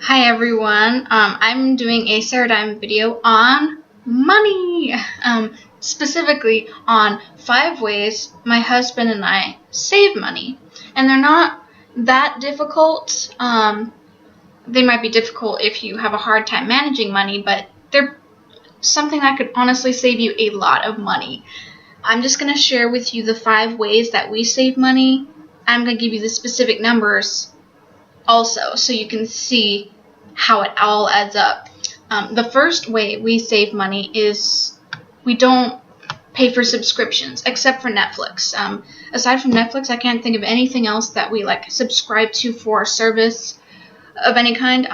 Hi everyone, I'm doing a Saradigm video on money, specifically on 5 ways my husband and I save money. And they're not that difficult. They might be difficult if you have a hard time managing money, but they're something that could honestly save you a lot of money. I'm just going to share with you the 5 ways that we save money. I'm going to give you the specific numbers also so you can see how it all adds up. The first way we save money is we don't pay for subscriptions except for Netflix. Aside from Netflix, I can't think of anything else that we subscribe to for a service of any kind.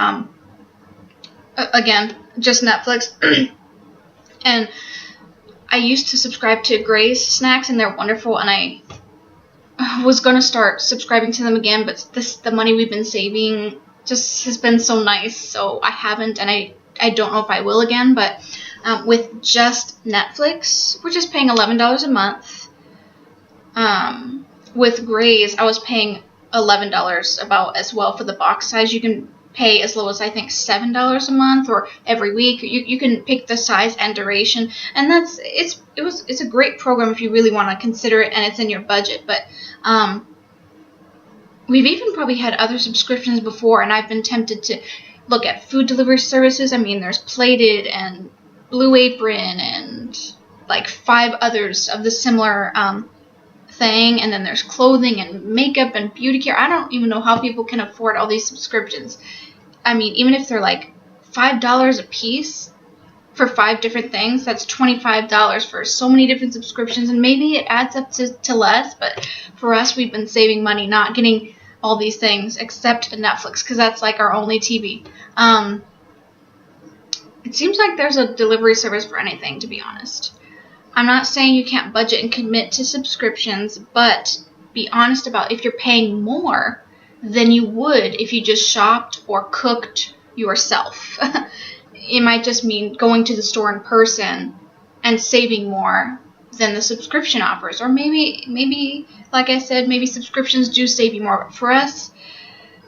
Again, just Netflix. And I used to subscribe to Graze snacks, and they're wonderful, and I was going to start subscribing to them again, but the money we've been saving just has been so nice, so I haven't, and I don't know if I will again. But with just Netflix, we're just paying $11 a month. With Graze, I was paying $11 about as well for the box size. You can pay as low as I think $7 a month or every week. You can pick the size and duration, and it's a great program if you really want to consider it and it's in your budget. But we've even probably had other subscriptions before, and I've been tempted to look at food delivery services. I mean, there's Plated and Blue Apron and 5 others of the similar thing, and then there's clothing and makeup and beauty care. I don't even know how people can afford all these subscriptions. I mean, even if they're $5 a piece for 5 different things, that's $25 for so many different subscriptions, and maybe it adds up to less, but for us, we've been saving money not getting all these things except Netflix, because that's our only TV. It seems like there's a delivery service for anything, to be honest. I'm not saying you can't budget and commit to subscriptions, but be honest about if you're paying more than you would if you just shopped or cooked yourself. It might just mean going to the store in person and saving more than the subscription offers. Or maybe like I said, maybe subscriptions do save you more. But for us,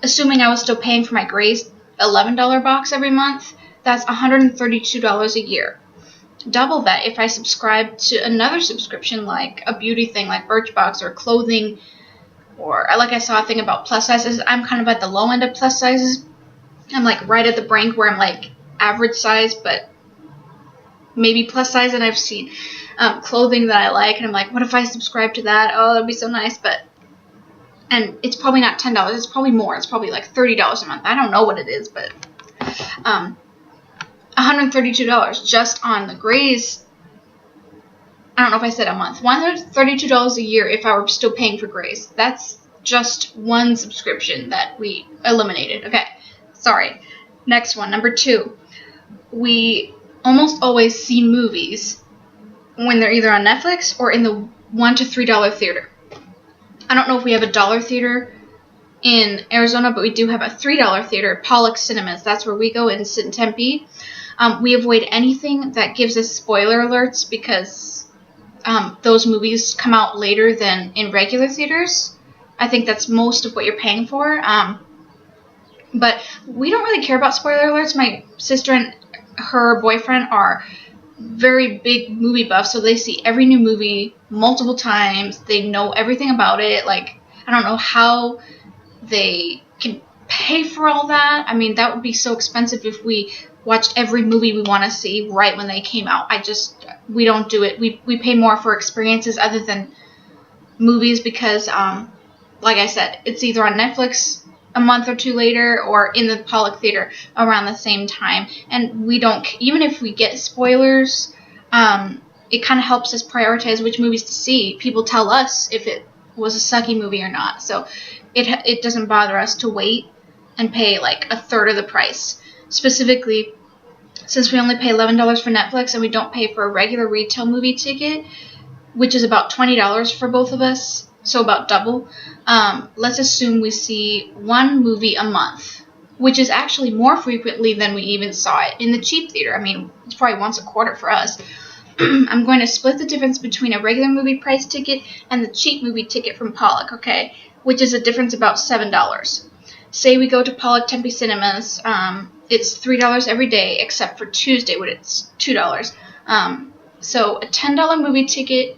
assuming I was still paying for my Graze $11 box every month, that's $132 a year. Double that if I subscribe to another subscription, like a beauty thing like Birchbox, or clothing, or I saw a thing about plus sizes. I'm kind of at the low end of plus sizes. I'm right at the brink where I'm average size, but maybe plus size, and I've seen clothing that I like, and I'm what if I subscribe to that? Oh, that'd be so nice. And it's probably not $10, it's probably more. It's probably $30 a month. I don't know what it is, but $132 just on the Graze. I don't know if I said a month. $132 a year if I were still paying for Graze. That's just one subscription that we eliminated. Okay, sorry. Next one, number 2. We almost always see movies when they're either on Netflix or in the $1 to $3 theater. I don't know if we have a $1 theater in Arizona, but we do have a $3 theater, Pollack Cinemas. That's where we go and sit in Tempe. We avoid anything that gives us spoiler alerts because those movies come out later than in regular theaters. I think that's most of what you're paying for. But we don't really care about spoiler alerts. My sister and her boyfriend are very big movie buffs, so they see every new movie multiple times. They know everything about it. I don't know how they can pay for all that. I mean, that would be so expensive if we watched every movie we want to see right when they came out. We don't do it. We pay more for experiences other than movies because, like I said, it's either on Netflix a month or 2 later or in the Pollack Theater around the same time. And we don't, even if we get spoilers, it kind of helps us prioritize which movies to see. People tell us if it was a sucky movie or not. So it doesn't bother us to wait and pay a third of the price. Specifically, since we only pay $11 for Netflix and we don't pay for a regular retail movie ticket, which is about $20 for both of us, so about double, let's assume we see 1 movie a month, which is actually more frequently than we even saw it in the cheap theater. I mean, it's probably once a quarter for us. I'm going to split the difference between a regular movie price ticket and the cheap movie ticket from Pollack, okay, which is a difference about $7. say we go to Pollack Tempe Cinemas, it's $3 every day except for Tuesday when it's $2. So a $10 movie ticket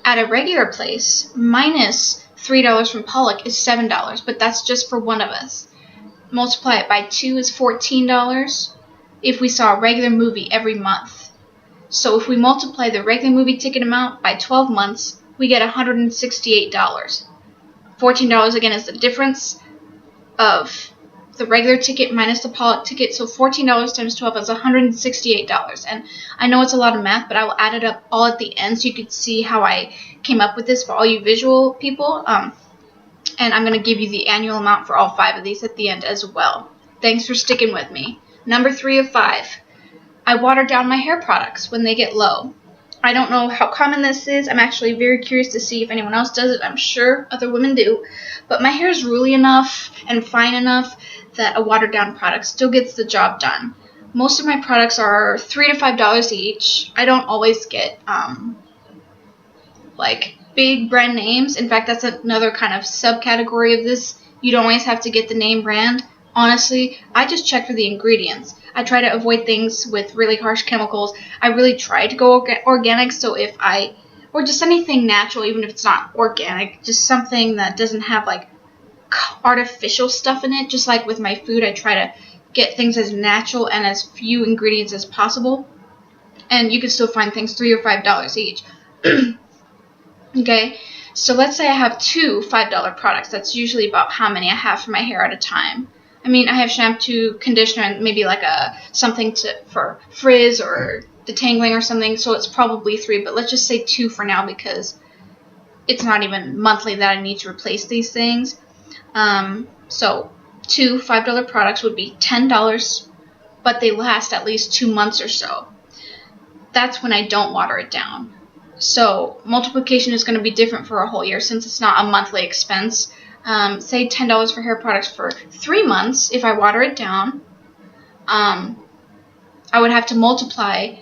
at a regular place minus $3 from Pollack is $7, but that's just for one of us. Multiply it by 2 is $14 if we saw a regular movie every month. So if we multiply the regular movie ticket amount by 12 months, we get $168. $14 again is the difference of the regular ticket minus the Pollack ticket, so $14 times 12 is $168. And I know it's a lot of math, but I will add it up all at the end so you could see how I came up with this for all you visual people. And I'm going to give you the annual amount for all 5 of these at the end as well. Thanks for sticking with me. Number 3 of 5. I water down my hair products when they get low. I don't know how common this is. I'm actually very curious to see if anyone else does it. I'm sure other women do. But my hair is ruly enough and fine enough that a watered down product still gets the job done. Most of my products are $3 to $5 each. I don't always get like big brand names. In fact, that's another kind of subcategory of this. You don't always have to get the name brand. Honestly, I just check for the ingredients. I try to avoid things with really harsh chemicals. I really try to go organic, so if or just anything natural, even if it's not organic, just something that doesn't have like artificial stuff in it. Just like with my food, I try to get things as natural and as few ingredients as possible. And you can still find things $3 or $5 each. Okay, so let's say I have 2 $5 products. That's usually about how many I have for my hair at a time. I mean, I have shampoo, conditioner, and maybe like something for frizz or detangling or something, so it's probably 3, but let's just say 2 for now because it's not even monthly that I need to replace these things. So 2 $5 products would be $10, but they last at least 2 months or so. That's when I don't water it down. So multiplication is going to be different for a whole year since it's not a monthly expense. Say $10 for hair products for 3 months. If I water it down, I would have to multiply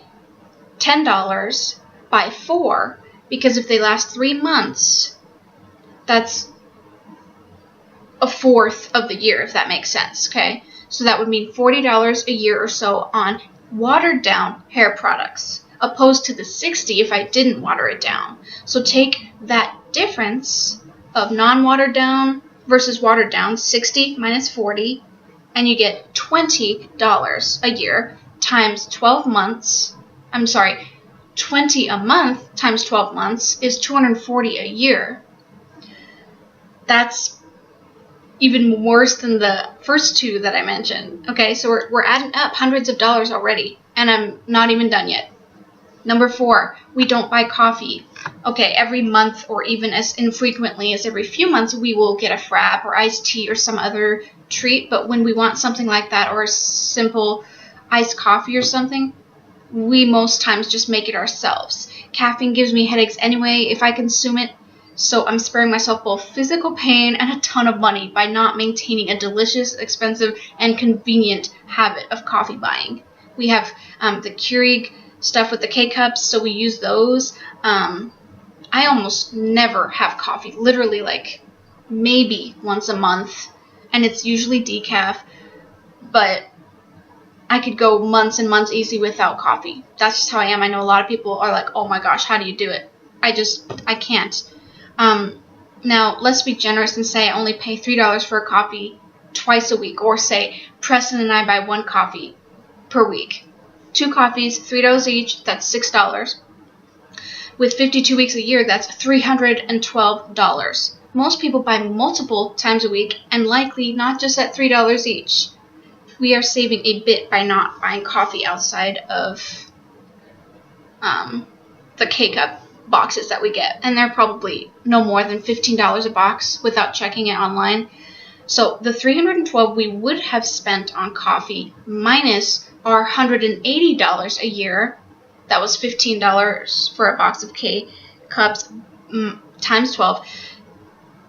$10 by 4 because if they last 3 months, that's a fourth of the year, if that makes sense. Okay, so that would mean $40 a year or so on watered down hair products, opposed to the $60 if I didn't water it down. So take that difference of non-watered down versus watered down, 60 minus 40, and you get $20 a year times 12 months. 20 a month times 12 months is $240 a year. That's even worse than the first 2 that I mentioned. Okay, so we're adding up hundreds of dollars already, and I'm not even done yet. Number 4, we don't buy coffee. Okay, every month or even as infrequently as every few months, we will get a frap or iced tea or some other treat. But when we want something like that or a simple iced coffee or something, we most times just make it ourselves. Caffeine gives me headaches anyway if I consume it, so I'm sparing myself both physical pain and a ton of money by not maintaining a delicious, expensive, and convenient habit of coffee buying. We have the Keurig stuff with the K-cups, so we use those. I almost never have coffee, literally like maybe once a month, and it's usually decaf, but I could go months and months easy without coffee. That's just how I am. I know a lot of people are like, oh my gosh, how do you do it? I can't. Now, let's be generous and say I only pay $3 for a coffee twice a week, or say Preston and I buy 1 coffee per week. 2 coffees, $3 each, that's $6. With 52 weeks a year, that's $312. Most people buy multiple times a week, and likely not just at $3 each. We are saving a bit by not buying coffee outside of the K-cup boxes that we get, and they're probably no more than $15 a box without checking it online. So the $312 we would have spent on coffee minus our $180 a year, that was $15 for a box of K-cups times 12,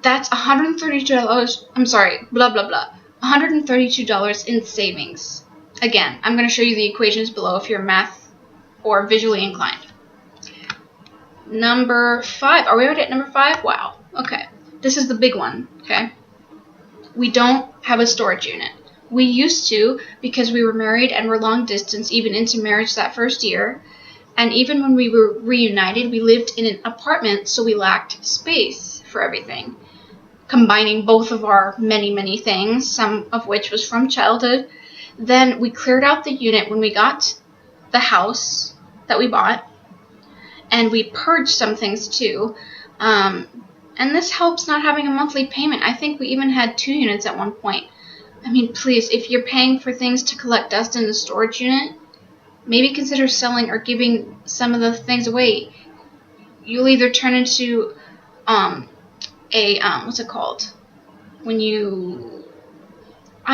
that's $132, $132 in savings. Again, I'm going to show you the equations below if you're math or visually inclined. Number 5. Are we already at number 5? Wow. Okay. This is the big one. Okay. We don't have a storage unit. We used to because we were married and were long distance, even into marriage that first year. And even when we were reunited, we lived in an apartment, so we lacked space for everything. Combining both of our many, many things, some of which was from childhood. Then we cleared out the unit when we got the house that we bought. And we purged some things too. And this helps not having a monthly payment. I think we even had 2 units at one point. I mean, please, if you're paying for things to collect dust in the storage unit, maybe consider selling or giving some of the things away. You'll either turn into what's it called? I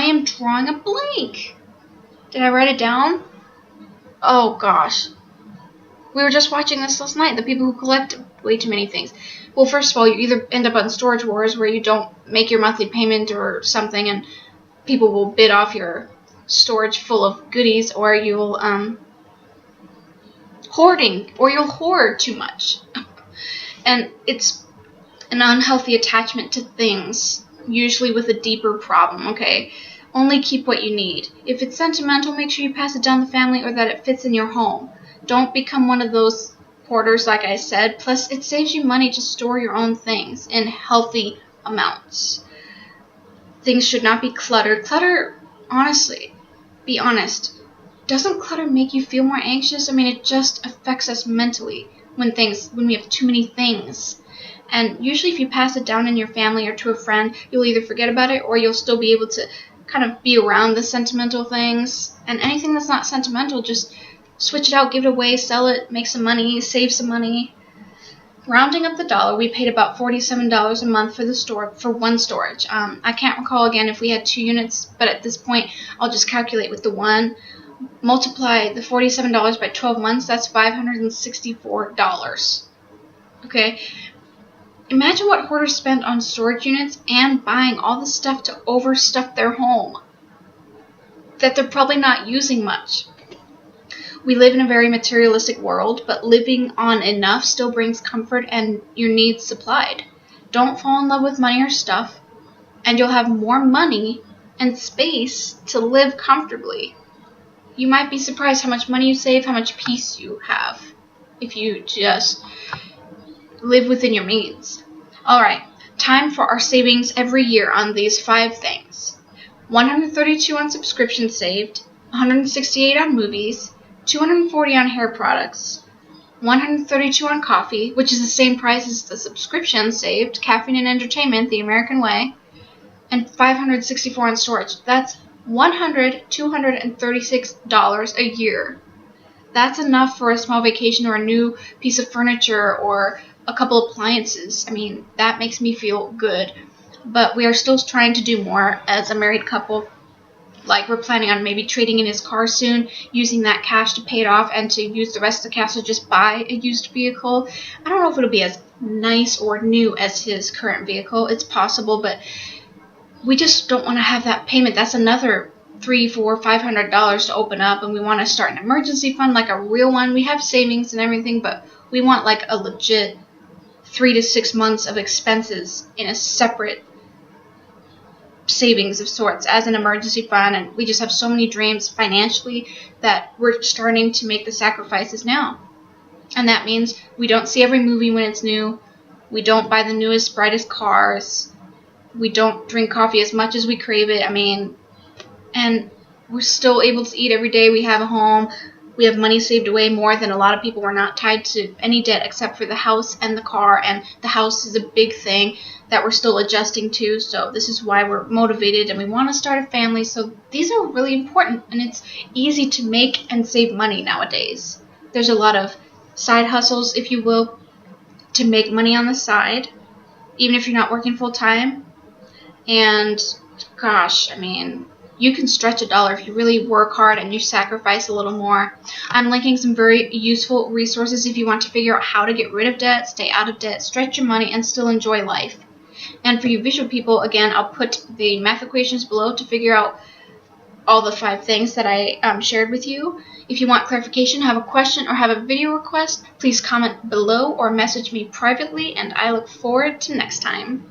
am drawing a blank. Did I write it down? Oh gosh. We were just watching this last night, the people who collect way too many things. Well, first of all, you either end up on storage wars where you don't make your monthly payment or something and people will bid off your storage full of goodies, or you'll you'll hoard too much. And it's an unhealthy attachment to things, usually with a deeper problem, okay? Only keep what you need. If it's sentimental, make sure you pass it down the family or that it fits in your home. Don't become one of those hoarders, like I said. Plus, it saves you money to store your own things in healthy amounts. Things should not be cluttered. Clutter, honestly, be honest, doesn't clutter make you feel more anxious? I mean, it just affects us mentally when we have too many things. And usually if you pass it down in your family or to a friend, you'll either forget about it or you'll still be able to kind of be around the sentimental things. And anything that's not sentimental, just switch it out, give it away, sell it, make some money, save some money. Rounding up the dollar, we paid about $47 a month for one storage. I can't recall again if we had 2 units, but at this point, I'll just calculate with the one. Multiply the $47 by 12 months, that's $564. Okay? Imagine what hoarders spend on storage units and buying all the stuff to overstuff their home that they're probably not using much. We live in a very materialistic world, but living on enough still brings comfort and your needs supplied. Don't fall in love with money or stuff, and you'll have more money and space to live comfortably. You might be surprised how much money you save, how much peace you have, if you just live within your means. Alright, time for our savings every year on these 5 things. 132 on subscriptions saved, 168 on movies, 240 on hair products, 132 on coffee, which is the same price as the subscription saved, caffeine and entertainment, the American way, and 564 on storage. That's $236 a year. That's enough for a small vacation or a new piece of furniture or a couple appliances. I mean, that makes me feel good. But we are still trying to do more as a married couple. Like, we're planning on maybe trading in his car soon, using that cash to pay it off, and to use the rest of the cash to just buy a used vehicle. I don't know if it'll be as nice or new as his current vehicle. It's possible, but we just don't want to have that payment. That's another $300, $400, $500 to open up, and we want to start an emergency fund, like a real one. We have savings and everything, but we want like a legit 3 to 6 months of expenses in a separate savings of sorts as an emergency fund. And we just have so many dreams financially that we're starting to make the sacrifices now. And that means we don't see every movie when it's new. We don't buy the newest, brightest cars. We don't drink coffee as much as we crave it. I mean, and we're still able to eat every day. We have a home. We have money saved away more than a lot of people. We're not tied to any debt except for the house and the car. And the house is a big thing that we're still adjusting to. So this is why we're motivated and we want to start a family. So these are really important, and it's easy to make and save money nowadays. There's a lot of side hustles, if you will, to make money on the side, even if you're not working full time. And gosh, I mean, you can stretch $1 if you really work hard and you sacrifice a little more. I'm linking some very useful resources if you want to figure out how to get rid of debt, stay out of debt, stretch your money, and still enjoy life. And for you visual people, again, I'll put the math equations below to figure out all the 5 things that I shared with you. If you want clarification, have a question, or have a video request, please comment below or message me privately, and I look forward to next time.